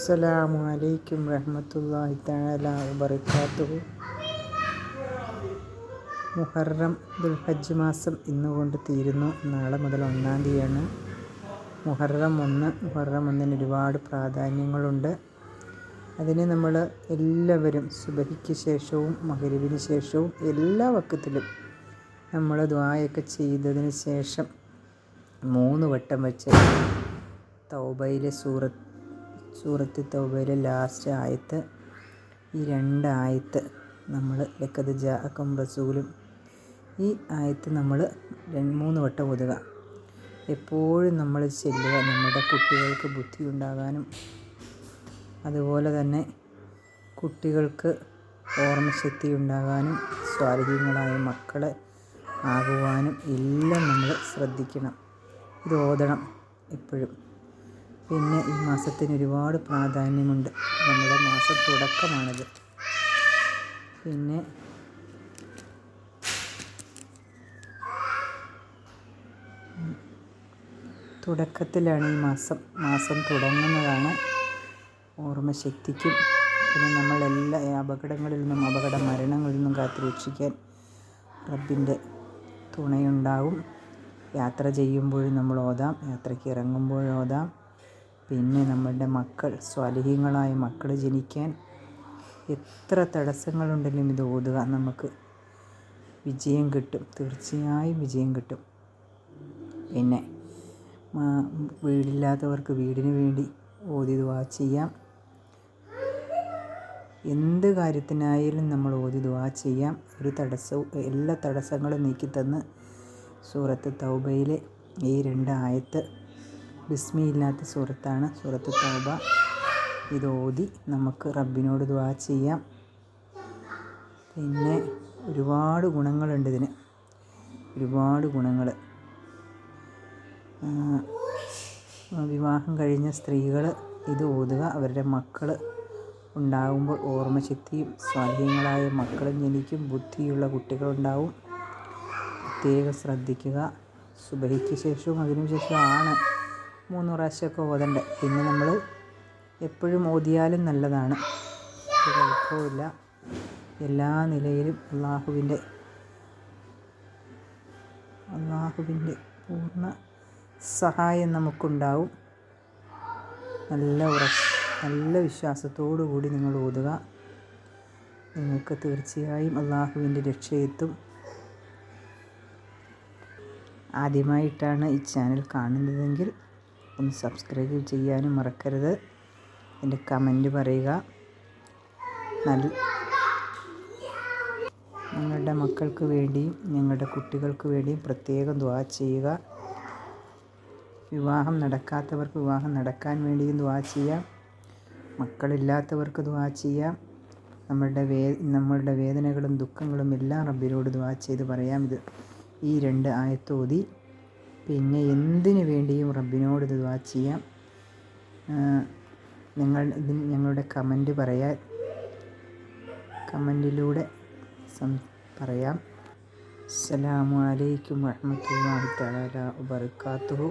അസ്സലാമു അലൈക്കും റഹ്മത്തുള്ളാഹി തആല വബറകാതുഹു. മുഹറം ദുൽഹജ്ജ് മാസം ഇന്നുകൊണ്ട് തീരുന്നു. നാളെ മുതൽ 1-ാം തീയതിയാണ് മുഹറം 1. മുഹറം 1-ന് ഒരുപാട് പ്രാധാന്യങ്ങളുണ്ട്. അതിന് നമ്മൾ എല്ലാവരും സുബഹിക്ക് ശേഷവും മഗ്‌രിബിന് ശേഷവും എല്ലാ വക്കത്തിലും നമ്മൾ ദുആയൊക്കെ ചെയ്തതിന് ശേഷം 3 വട്ടം വെച്ച് തൗബയിലെ സൂറത്ത് തൗബയിലെ ലാസ്റ്റ് ആയത്ത്, ഈ 2 ആയത്ത് നമ്മൾ ലഖദ് ജാഅക്കും റസൂലും, ഈ ആയത്ത് നമ്മൾ 3 വട്ടം ഓതുക. എപ്പോഴും നമ്മൾ ചൊല്ലുക. നമ്മുടെ കുട്ടികൾക്ക് ബുദ്ധി ഉണ്ടാകാനും അതുപോലെ തന്നെ കുട്ടികൾക്ക് ഓർമ്മശക്തി ഉണ്ടാകാനും സ്വാലിഹീങ്ങളായ മക്കളെ ആകുവാനും എല്ലാം നമ്മൾ ശ്രദ്ധിക്കണം. ഇത് ഓതണം എപ്പോഴും. പിന്നെ ഈ മാസത്തിന് ഒരുപാട് പ്രാധാന്യമുണ്ട്. നമ്മുടെ മാസം തുടക്കമാണിത്. പിന്നെ തുടക്കത്തിലാണ് ഈ മാസം തുടങ്ങുന്നതാണ്. ഓർമ്മശക്തിക്കും പിന്നെ നമ്മളെല്ലാ അപകടങ്ങളിൽ നിന്നും മരണങ്ങളിൽ നിന്നും കാത്തുരക്ഷിക്കാൻ റബ്ബിൻ്റെ തുണയുണ്ടാകും. യാത്ര ചെയ്യുമ്പോഴും നമ്മൾ ഓതാം, യാത്രയ്ക്ക് ഇറങ്ങുമ്പോഴും ഓതാം. പിന്നെ നമ്മളുടെ മക്കൾ സ്വാലിഹീങ്ങളായ മക്കൾ ജനിക്കാൻ എത്ര തടസ്സങ്ങളുണ്ടെങ്കിലും ഇത് ഓതുക. നമുക്ക് വിജയം കിട്ടും, തീർച്ചയായും വിജയം കിട്ടും. പിന്നെ വീടില്ലാത്തവർക്ക് വീടിന് വേണ്ടി ഓതി ദുആ ചെയ്യാം. എന്ത് കാര്യത്തിനായാലും നമ്മൾ ഓതി ദുആ ചെയ്യാം. എല്ലാ തടസ്സങ്ങളും നീക്കിത്തന്ന് സൂറത്ത് തൗബയിലെ ഈ 2 ആയത്ത്, ബിസ്മിയില്ലാത്ത സൂറത്താണ് സൂറത്ത് തൗബ. ഇത് ഓതി നമുക്ക് റബ്ബിനോട് ദുആ ചെയ്യാം. പിന്നെ ഒരുപാട് ഗുണങ്ങളുണ്ട് ഇതിന്, ഒരുപാട് ഗുണങ്ങൾ. വിവാഹം കഴിഞ്ഞ സ്ത്രീകൾ ഇത് ഓതുക. അവരുടെ മക്കൾ ഉണ്ടാകുമ്പോൾ ഓർമ്മശക്തിയും സ്വാധീനങ്ങളായ മക്കളും ജനിക്കും, ബുദ്ധിയുള്ള കുട്ടികളുണ്ടാവും. പ്രത്യേകം ശ്രദ്ധിക്കുക. സുബഹിക്ക് ശേഷവും അതിനു ശേഷമാണ് 3 പ്രാവശ്യമൊക്കെ ഓതേണ്ടത്. പിന്നെ നമ്മൾ എപ്പോഴും ഓതിയാലും നല്ലതാണ്, ഒരു കുഴപ്പമില്ല. എല്ലാ നിലയിലും അള്ളാഹുവിൻ്റെ പൂർണ്ണ സഹായം നമുക്കുണ്ടാവും. നല്ല വിശ്വാസത്തോടു കൂടി നിങ്ങൾ ഓതുക. നിങ്ങൾക്ക് തീർച്ചയായും അള്ളാഹുവിൻ്റെ രക്ഷയെത്തും. ആദ്യമായിട്ടാണ് ഈ ചാനൽ കാണുന്നതെങ്കിൽ ഒന്ന് സബ്സ്ക്രൈബ് ചെയ്യാനും മറക്കരുത്. എൻ്റെ കമൻറ്റ് പറയുക. നിങ്ങളുടെ മക്കൾക്ക് വേണ്ടിയും ഞങ്ങളുടെ കുട്ടികൾക്ക് വേണ്ടിയും പ്രത്യേകം ദുആ ചെയ്യുക. വിവാഹം നടക്കാത്തവർക്ക് വിവാഹം നടക്കാൻ വേണ്ടിയും ദുആ ചെയ്യാം. മക്കളില്ലാത്തവർക്ക് ദുആ ചെയ്യാം. നമ്മളുടെ വേദനകളും ദുഃഖങ്ങളും എല്ലാം റബ്ബിനോട് ദുആ ചെയ്ത് പറയാം. ഈ 2 ആയത്ത് ഓതി പിന്നെ എന്തിനു വേണ്ടിയും റബ്ബിനോട് ദുആ ചെയ്യാം. ഞങ്ങളുടെ കമൻറ്റ് പറയാൻ കമൻറ്റിലൂടെ പറയാം. അസ്സലാമു അലൈക്കും റഹ്മത്തുള്ളാഹി തആല വബറകാതുഹു.